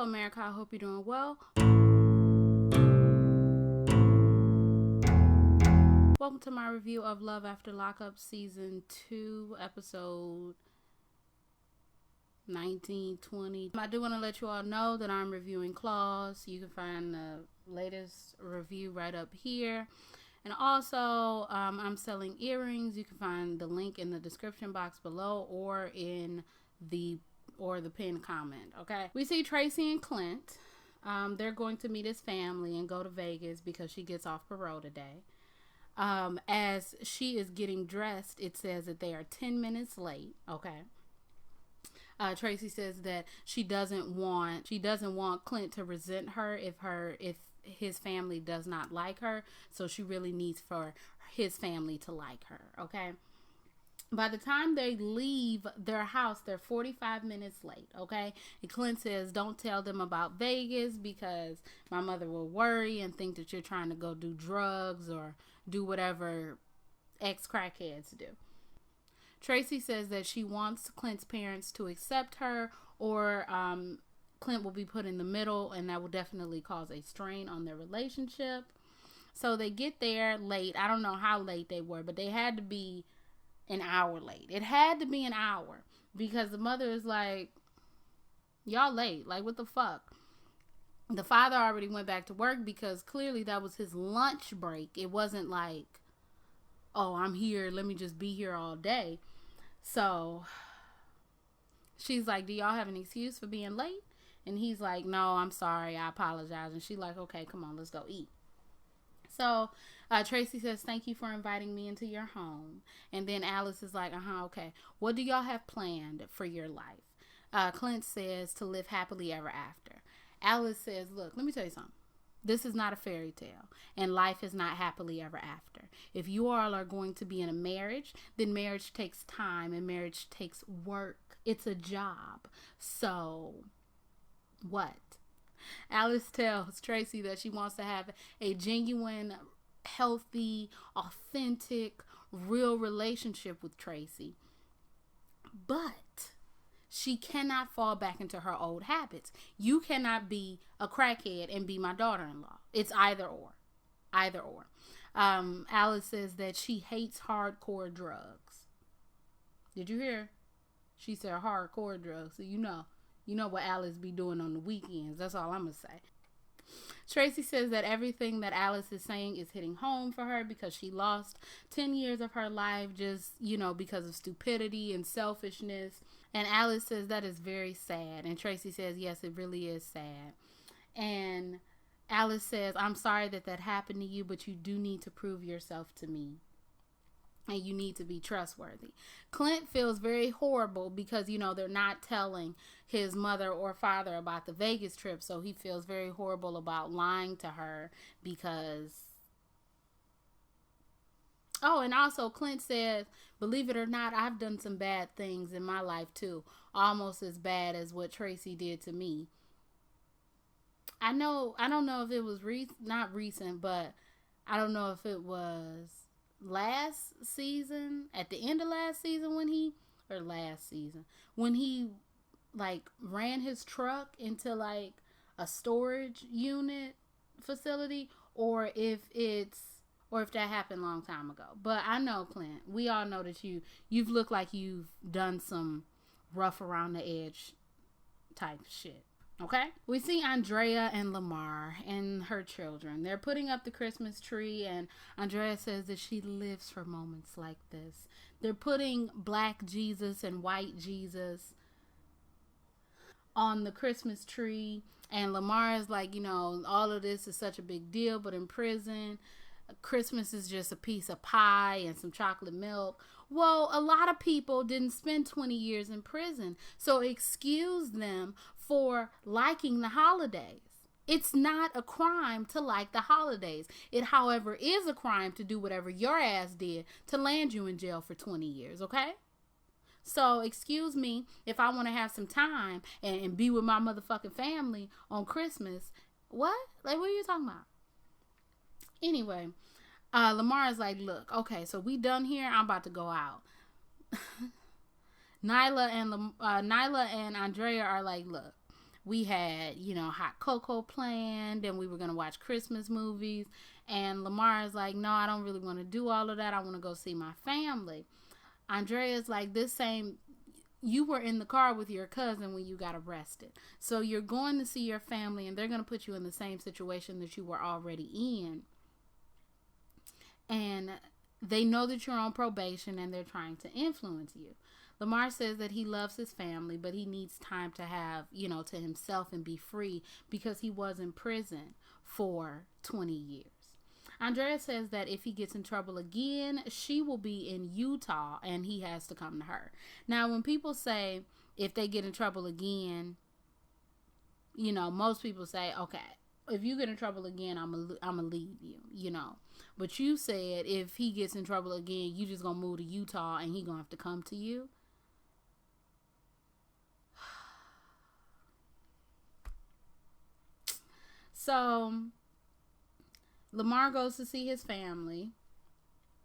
America. I hope you're doing well. Welcome to my review of Love After Lockup Season 2, Episode 1920. I do want to let you all know that I'm reviewing Claws. You can find the latest review right up here. And also, I'm selling earrings. You can find the link in the description box below or in the pinned comment. Okay, we see Tracy and Clint. They're going to meet his family and go to Vegas because she gets off parole today. As she is getting dressed, it says that they are 10 minutes late. Okay. Tracy says that she doesn't want Clint to resent her if his family does not like her. So she really needs for his family to like her. Okay. By the time they leave their house, they're 45 minutes late, okay? And Clint says, don't tell them about Vegas because my mother will worry and think that you're trying to go do drugs or do whatever ex-crackheads do. Tracy says that she wants Clint's parents to accept her or Clint will be put in the middle, and that will definitely cause a strain on their relationship. So they get there late. I don't know how late they were, but they had to be an hour late. It had to be an hour because the mother is like, y'all late. Like, what the fuck? The father already went back to work because clearly that was his lunch break. It wasn't like, oh, I'm here, let me just be here all day. So she's like, do y'all have an excuse for being late? And he's like, no, I'm sorry, I apologize. And she's like, okay, come on, let's go eat. So Tracy says, thank you for inviting me into your home. And then Alice is like, okay. What do y'all have planned for your life? Clint says to live happily ever after. Alice says, look, let me tell you something. This is not a fairy tale, and life is not happily ever after. If you all are going to be in a marriage, then marriage takes time and marriage takes work. It's a job. So what? Alice tells Tracy that she wants to have a genuine, healthy, authentic, real relationship with Tracy. But she cannot fall back into her old habits. You cannot be a crackhead and be my daughter-in-law. It's either or. Either or. Alice says that she hates hardcore drugs. Did you hear? She said hardcore drugs. So you know what Alice be doing on the weekends. That's all I'm going to say. Tracy says that everything that Alice is saying is hitting home for her because she lost 10 years of her life just, because of stupidity and selfishness. And Alice says that is very sad. And Tracy says, yes, it really is sad. And Alice says, I'm sorry that happened to you, but you do need to prove yourself to me. And you need to be trustworthy. Clint feels very horrible because, they're not telling his mother or father about the Vegas trip. So he feels very horrible about lying to her because... Oh, and also Clint says, believe it or not, I've done some bad things in my life too. Almost as bad as what Tracy did to me. I don't know if it was not recent, but I don't know if it was last season, at the end of last season when he like ran his truck into like a storage unit facility, or if that happened a long time ago. But I know, Clint, we all know that you've looked like you've done some rough around the edge type shit. Okay? We see Andrea and Lamar and her children. They're putting up the Christmas tree, and Andrea says that she lives for moments like this. They're putting black Jesus and white Jesus on the Christmas tree, and Lamar is like, all of this is such a big deal, but in prison, Christmas is just a piece of pie and some chocolate milk. Well, a lot of people didn't spend 20 years in prison, so excuse them for liking the holidays. It's not a crime to like the holidays. It, however, is a crime to do whatever your ass did to land you in jail for 20 years, okay? So, excuse me if I want to have some time and be with my motherfucking family on Christmas. What? Like, what are you talking about? Anyway, Lamar is like, look, okay, so we done here. I'm about to go out. Nyla and Andrea are like, look, We had, hot cocoa planned, and we were going to watch Christmas movies. And Lamar is like, no, I don't really want to do all of that. I want to go see my family. Andrea's like, you were in the car with your cousin when you got arrested. So you're going to see your family, and they're going to put you in the same situation that you were already in. And they know that you're on probation, and they're trying to influence you. Lamar says that he loves his family, but he needs time to have, to himself and be free because he was in prison for 20 years. Andrea says that if he gets in trouble again, she will be in Utah and he has to come to her. Now, when people say if they get in trouble again, most people say, okay, if you get in trouble again, I'm gonna leave you, But you said if he gets in trouble again, you just gonna move to Utah and he gonna have to come to you. So Lamar goes to see his family,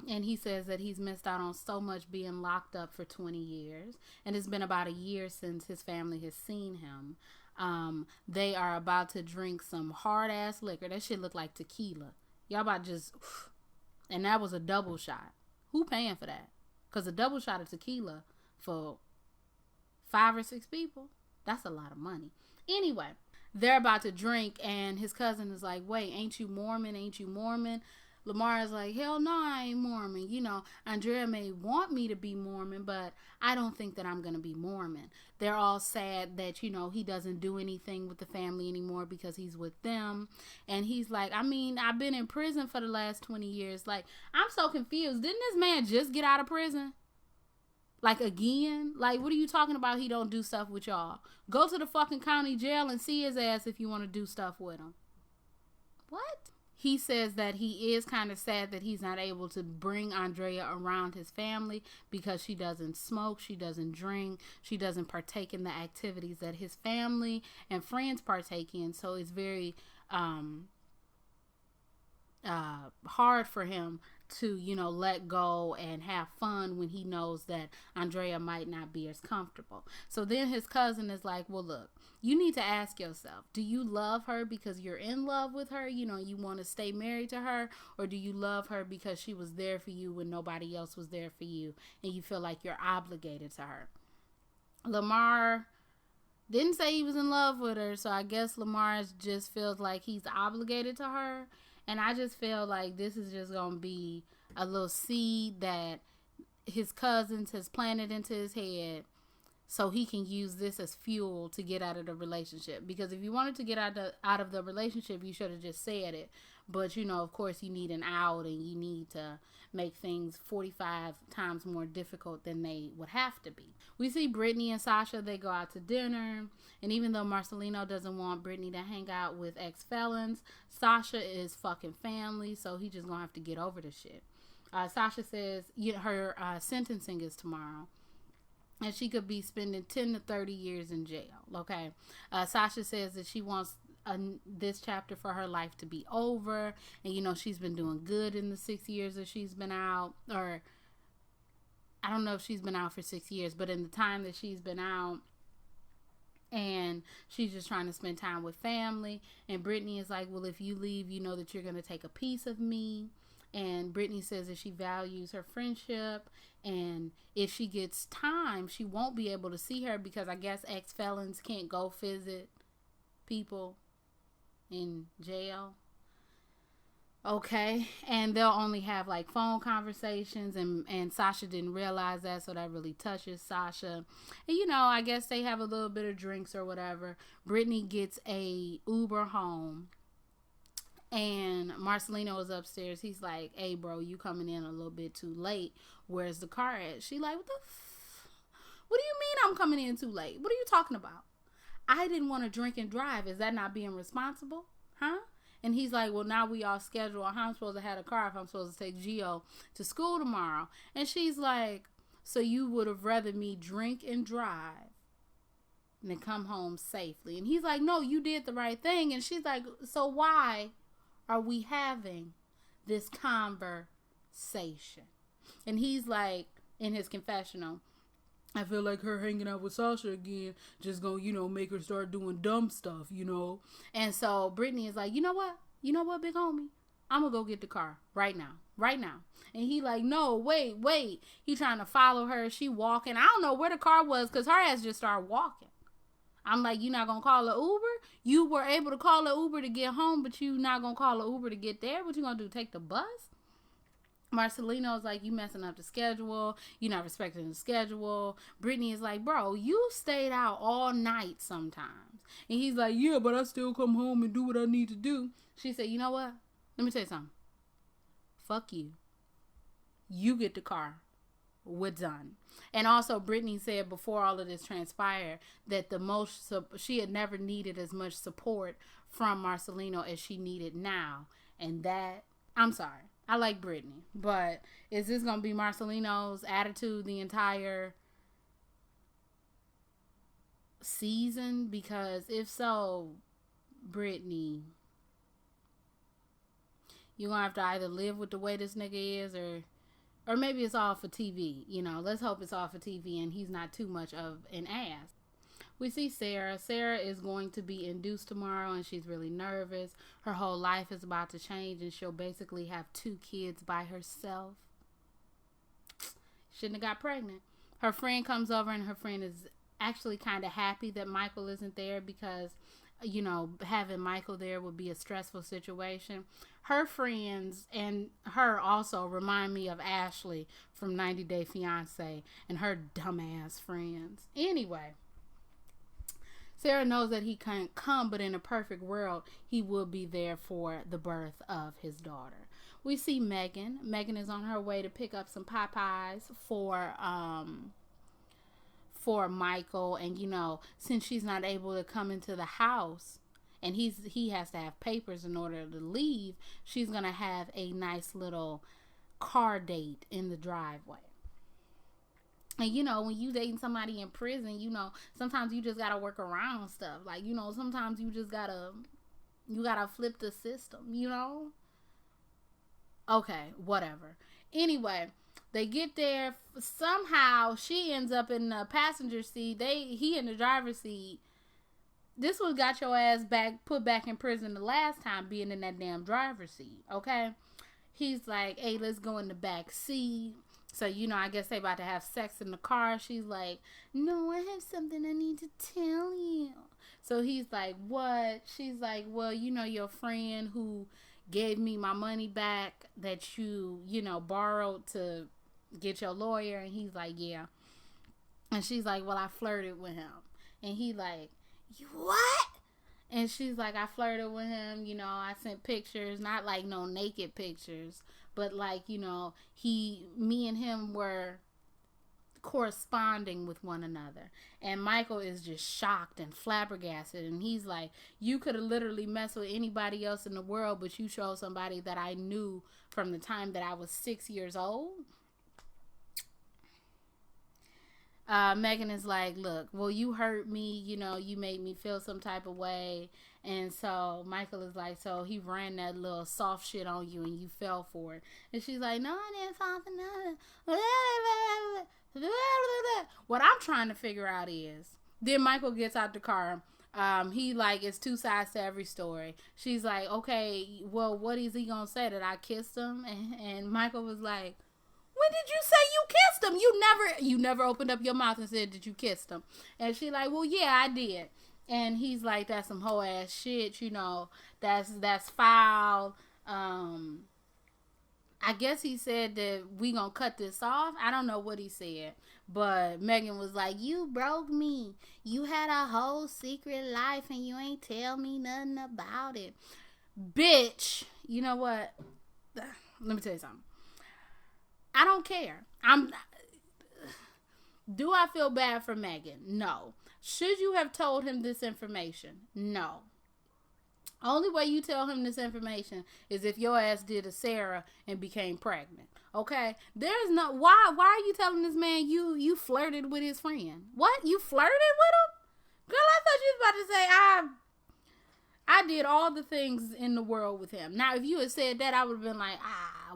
and he says that he's missed out on so much being locked up for 20 years, and it's been about a year since his family has seen him. They are about to drink some hard ass liquor. That shit look like tequila. Y'all about just, and that was a double shot. Who paying for that? Because a double shot of tequila for 5 or 6 people, that's a lot of money. Anyway, they're about to drink, and his cousin is like, wait, ain't you Mormon? Ain't you Mormon? Lamar is like, hell no, I ain't Mormon. Andrea may want me to be Mormon, but I don't think that I'm going to be Mormon. They're all sad that, he doesn't do anything with the family anymore because he's with them. And he's like, I've been in prison for the last 20 years. Like, I'm so confused. Didn't this man just get out of prison? Like, again? Like, what are you talking about? He don't do stuff with y'all. Go to the fucking county jail and see his ass if you want to do stuff with him. What? He says that he is kind of sad that he's not able to bring Andrea around his family because she doesn't smoke, she doesn't drink, she doesn't partake in the activities that his family and friends partake in. So it's very hard for him to, let go and have fun when he knows that Andrea might not be as comfortable. So then his cousin is like, well, look, you need to ask yourself, do you love her because you're in love with her? You want to stay married to her? Or do you love her because she was there for you when nobody else was there for you and you feel like you're obligated to her? Lamar didn't say he was in love with her, so I guess Lamar just feels like he's obligated to her. And I just feel like this is just going to be a little seed that his cousins has planted into his head so he can use this as fuel to get out of the relationship. Because if you wanted to get out of the relationship, you should have just said it. But, of course, you need an out and you need to make things 45 times more difficult than they would have to be. We see Brittany and Sasha, they go out to dinner. And even though Marcelino doesn't want Brittany to hang out with ex-felons, Sasha is fucking family, so he just gonna have to get over the shit. Sasha says her sentencing is tomorrow. And she could be spending 10 to 30 years in jail, okay? Sasha says that she wants this chapter for her life to be over. And, she's been doing good in the 6 years that she's been out. Or, I don't know if she's been out for 6 years, but in the time that she's been out, and she's just trying to spend time with family. And Brittany is like, well, if you leave, you know that you're going to take a piece of me. And Brittany says that she values her friendship, and if she gets time, she won't be able to see her because I guess ex-felons can't go visit people in jail. Okay, and they'll only have like phone conversations, and Sasha didn't realize that, so that really touches Sasha. And I guess they have a little bit of drinks or whatever. Brittany gets a Uber home. And Marcelino is upstairs. He's like, hey, bro, you coming in a little bit too late. Where's the car at? She like, what do you mean I'm coming in too late? What are you talking about? I didn't want to drink and drive. Is that not being responsible? Huh? And he's like, well, now we all schedule. How I'm supposed to have a car if I'm supposed to take Gio to school tomorrow? And she's like, so you would have rather me drink and drive than come home safely? And he's like, no, you did the right thing. And she's like, so why are we having this conversation? And he's like, in his confessional, I feel like her hanging out with Sasha again just gonna, make her start doing dumb stuff. And so Brittany is like, you know what? You know what, big homie? I'm gonna go get the car right now. Right now. And he like, no, wait. He trying to follow her. She walking. I don't know where the car was because her ass just started walking. I'm like, you not gonna call an Uber? You were able to call an Uber to get home, but you not gonna call an Uber to get there? What you gonna do, take the bus? Marcelino's like, you messing up the schedule. You not respecting the schedule. Brittany is like, bro, you stayed out all night sometimes. And he's like, yeah, but I still come home and do what I need to do. She said, you know what? Let me tell you something. Fuck you. You get the car. We're done. And also, Brittany said before all of this transpired that she had never needed as much support from Marcelino as she needed now. And that, I'm sorry. I like Brittany, but is this going to be Marcelino's attitude the entire season? Because if so, Brittany, you're going to have to either live with the way this nigga is or maybe it's all for TV. Let's hope it's all for TV and he's not too much of an ass. We see Sarah. Sarah is going to be induced tomorrow and she's really nervous. Her whole life is about to change and she'll basically have 2 kids by herself. Shouldn't have got pregnant. Her friend comes over and her friend is actually kind of happy that Michael isn't there because, having Michael there would be a stressful situation. Her friends and her also remind me of Ashley from 90 Day Fiancé and her dumbass friends. Anyway. Sarah knows that he can't come, but in a perfect world, he will be there for the birth of his daughter. We see Megan. Megan is on her way to pick up some Popeyes for Michael. And, since she's not able to come into the house and he has to have papers in order to leave, she's going to have a nice little car date in the driveway. And, when you dating somebody in prison, sometimes you just got to work around stuff. Like, sometimes you just got to flip the system, Okay, whatever. Anyway, they get there. Somehow, she ends up in the passenger seat. He in the driver's seat. This one got your ass put back in prison the last time being in that damn driver's seat, okay? He's like, hey, let's go in the back seat. So, I guess they about to have sex in the car. She's like, no, I have something I need to tell you. So he's like, what? She's like, well, your friend who gave me my money back that you, borrowed to get your lawyer. And he's like, yeah. And she's like, well, I flirted with him. And he like, you what? And she's like, I flirted with him. I sent pictures, not like no naked pictures. But like, me and him were corresponding with one another. And Michael is just shocked and flabbergasted. And he's like, you could have literally messed with anybody else in the world, but you chose somebody that I knew from the time that I was 6 years old. Megan is like, look, well, you hurt me, you made me feel some type of way. And so Michael is like, so he ran that little soft shit on you and you fell for it. And she's like, no, I didn't fall for nothing. What I'm trying to figure out is, then Michael gets out the car. He like, it's 2 sides to every story. She's like, okay, well, what is he gonna say, that I kissed him? And Michael was like, when did you say you kissed him? You never opened up your mouth and said that you kissed him. And she like, well, yeah, I did. And he's like, that's some hoe ass shit, that's foul. I guess he said that we gonna cut this off. I don't know what he said. But Megan was like, you broke me. You had a whole secret life and you ain't tell me nothing about it. Bitch, you know what? Let me tell you something. I don't care. Do I feel bad for Megan? No. Should you have told him this information? No. Only way you tell him this information is if your ass did a Sarah and became pregnant. Okay? There's no, why are you telling this man you flirted with his friend? What? You flirted with him? Girl, I thought you was about to say I did all the things in the world with him. Now, if you had said that, I would have been like,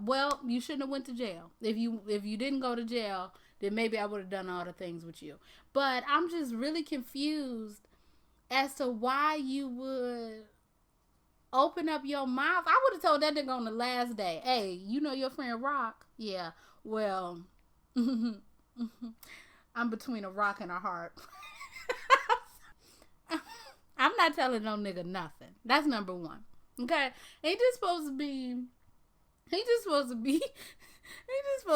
well, you shouldn't have went to jail. If you didn't go to jail, then maybe I would have done all the things with you. But I'm just really confused as to why you would open up your mouth. I would have told that nigga on the last day, hey, you know your friend Rock? Yeah, well, I'm between a rock and a heart. I'm not telling no nigga nothing. That's number one. Okay? He just supposed to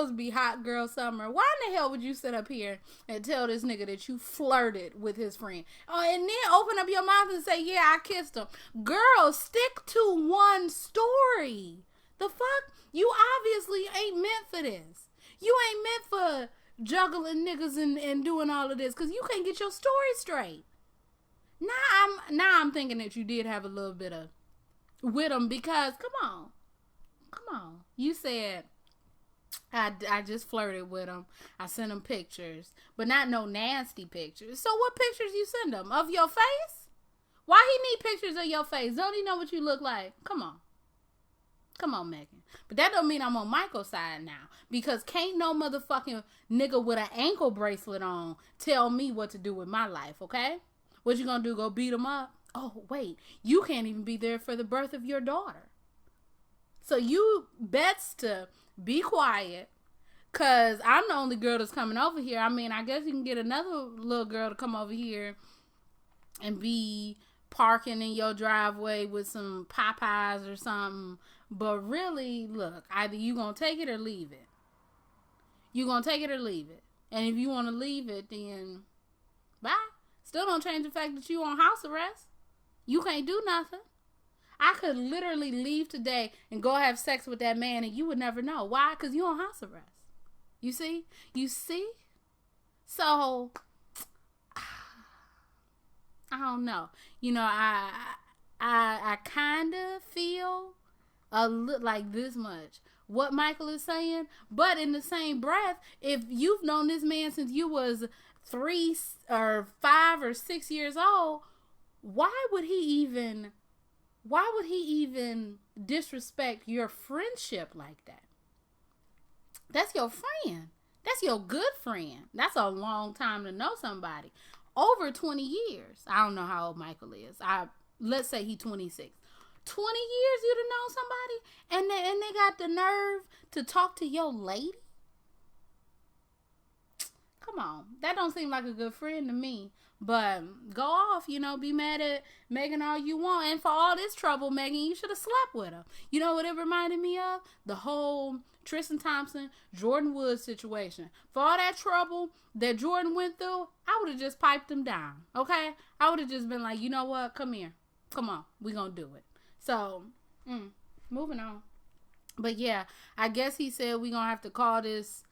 be hot girl summer. Why in the hell would you sit up here and tell this nigga that you flirted with his friend? Oh, and then open up your mouth and say, yeah, I kissed him. Girl, stick to one story. The fuck? You obviously ain't meant for this. You ain't meant for juggling niggas and doing all of this because you can't get your story straight. Now I'm thinking that you did have a little bit of with him because come on. You said I just flirted with him. I sent him pictures, but not no nasty pictures. So what pictures you send him of your face? Why he need pictures of your face? Don't he know what you look like? Come on, Megan. But that don't mean I'm on Michael's side now because can't no motherfucking nigga with an ankle bracelet on tell me what to do with my life. Okay. What you gonna do? Go beat him up? Oh, wait. You can't even be there for the birth of your daughter. So you bets to be quiet because I'm the only girl that's coming over here. I mean, I guess you can get another little girl to come over here and be parking in your driveway with some Popeyes or something. But really, look, either you gonna take it or leave it. You gonna take it or leave it. And if you want to leave it, then bye. Still don't change the fact that you on house arrest. You can't do nothing. I could literally leave today and go have sex with that man and you would never know. Why? Because you on house arrest. You see? So, I don't know. You know, I kind of feel like this much what Michael is saying. But in the same breath, if you've known this man since you was 3 or 5 or 6 years old, why would he even disrespect your friendship like that? That's your friend. That's your good friend. That's a long time to know somebody. Over 20 years. I don't know how old Michael is. Let's say he's 26. 20 years you to know somebody and they got the nerve to talk to your lady? Come on. That don't seem like a good friend to me. But go off, be mad at Megan all you want. And for all this trouble, Megan, you should have slept with her. You know what it reminded me of? The whole Tristan Thompson, Jordan Woods situation. For all that trouble that Jordan went through, I would have just piped him down. Okay? I would have just been like, you know what? Come here. Come on. We gonna do it. So, moving on. But yeah, I guess he said we gonna have to call this.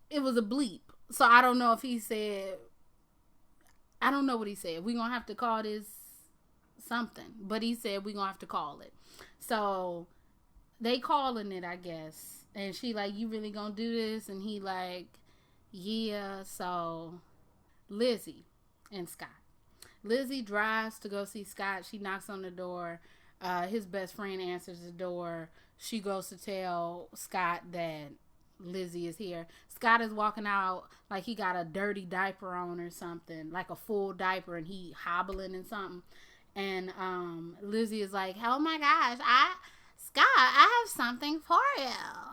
It was a bleep. So I don't know if he said, I don't know what he said. We're going to have to call this something. But he said we're going to have to call it. So they calling it, I guess. And she like, you really going to do this? And he like, yeah. So Lizzie and Scott. Lizzie drives to go see Scott. She knocks on the door. His best friend answers the door. She goes to tell Scott that Lizzie is here. Scott is walking out like he got a dirty diaper on or something, like a full diaper, and he hobbling and something. And Lizzie is like, oh my gosh, Scott, I have something for you.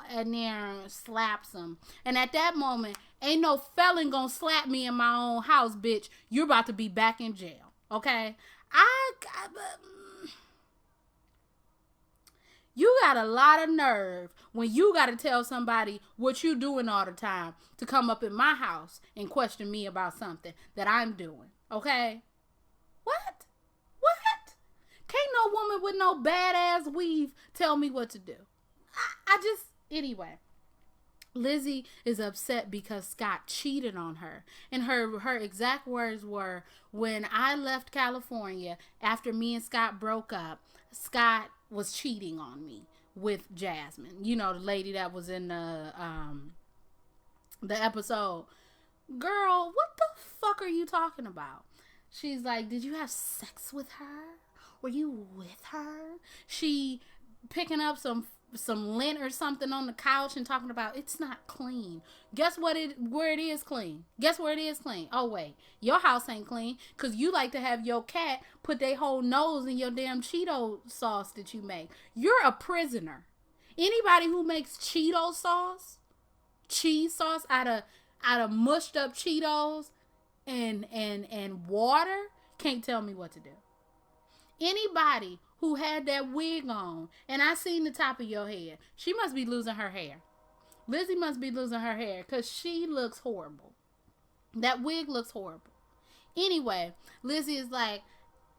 And then slaps him. And at that moment, ain't no felon gonna slap me in my own house, bitch. You're about to be back in jail. Okay? You got a lot of nerve when you got to tell somebody what you doing all the time to come up in my house and question me about something that I'm doing. Okay? What? Can't no woman with no badass weave tell me what to do. Anyway. Lizzie is upset because Scott cheated on her. And her exact words were, when I left California after me and Scott broke up, Scott was cheating on me with Jasmine. You know, the lady that was in the episode. Girl, what the fuck are you talking about? She's like, did you have sex with her? Were you with her? She picking up some some lint or something on the couch and talking about it's not clean. Guess where it is clean? Guess where it is clean? Oh wait, your house ain't clean because you like to have your cat put their whole nose in your damn Cheeto sauce that you make. You're a prisoner. Anybody who makes Cheeto sauce, cheese sauce out of mushed up Cheetos and water can't tell me what to do. Anybody who had that wig on, and I seen the top of your head, she must be losing her hair. Lizzie must be losing her hair because she looks horrible. That wig looks horrible. Anyway, Lizzie is like,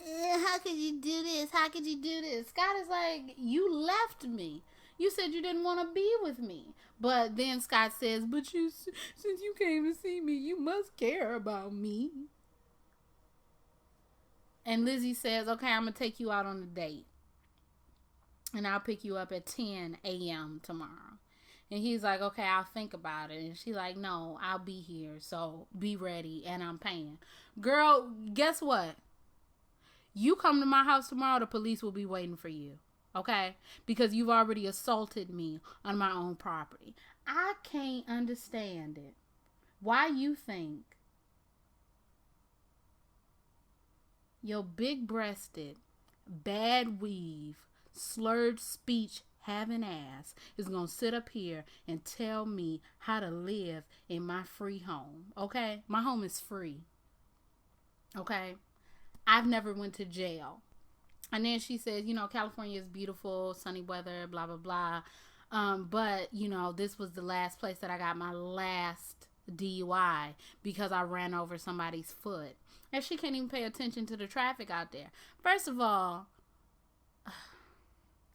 how could you do this? How could you do this? Scott is like, you left me. You said you didn't want to be with me. But then Scott says, but since you came to see me, you must care about me. And Lizzie says, okay, I'm going to take you out on a date. And I'll pick you up at 10 a.m. tomorrow. And he's like, okay, I'll think about it. And she's like, no, I'll be here. So be ready and I'm paying. Girl, guess what? You come to my house tomorrow, the police will be waiting for you. Okay? Because you've already assaulted me on my own property. I can't understand it. Why you think your big-breasted, bad weave, slurred speech having ass is going to sit up here and tell me how to live in my free home. Okay? My home is free. Okay? I've never went to jail. And then she says, California is beautiful, sunny weather, blah, blah, blah. But, this was the last place that I got my last DUI because I ran over somebody's foot. And she can't even pay attention to the traffic out there. First of all,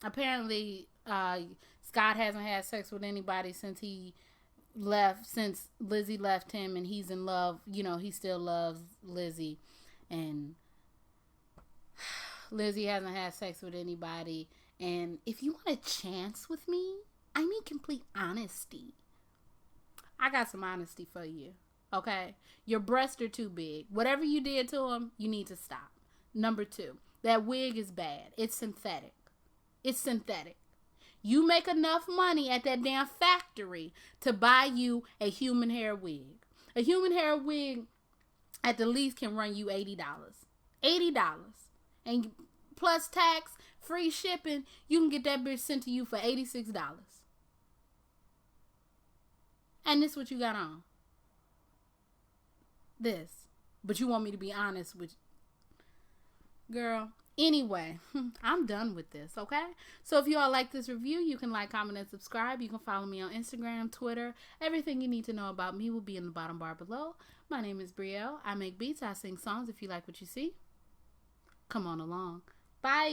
apparently Scott hasn't had sex with anybody since Lizzie left him, and he's in love. He still loves Lizzie. And Lizzie hasn't had sex with anybody. And if you want a chance with me, I need complete honesty. I got some honesty for you. Okay? Your breasts are too big. Whatever you did to them, you need to stop. Number 2, that wig is bad. It's synthetic. It's synthetic. You make enough money at that damn factory to buy you a human hair wig. A human hair wig at the least can run you $80. $80. And plus tax, free shipping, you can get that bitch sent to you for $86. And this is what you got on. This. But you want me to be honest with you. Girl. Anyway, I'm done with this, okay? So if you all like this review, you can like, comment, and subscribe. You can follow me on Instagram, Twitter. Everything you need to know about me will be in the bottom bar below. My name is Brielle. I make beats. I sing songs. If you like what you see, come on along. Bye.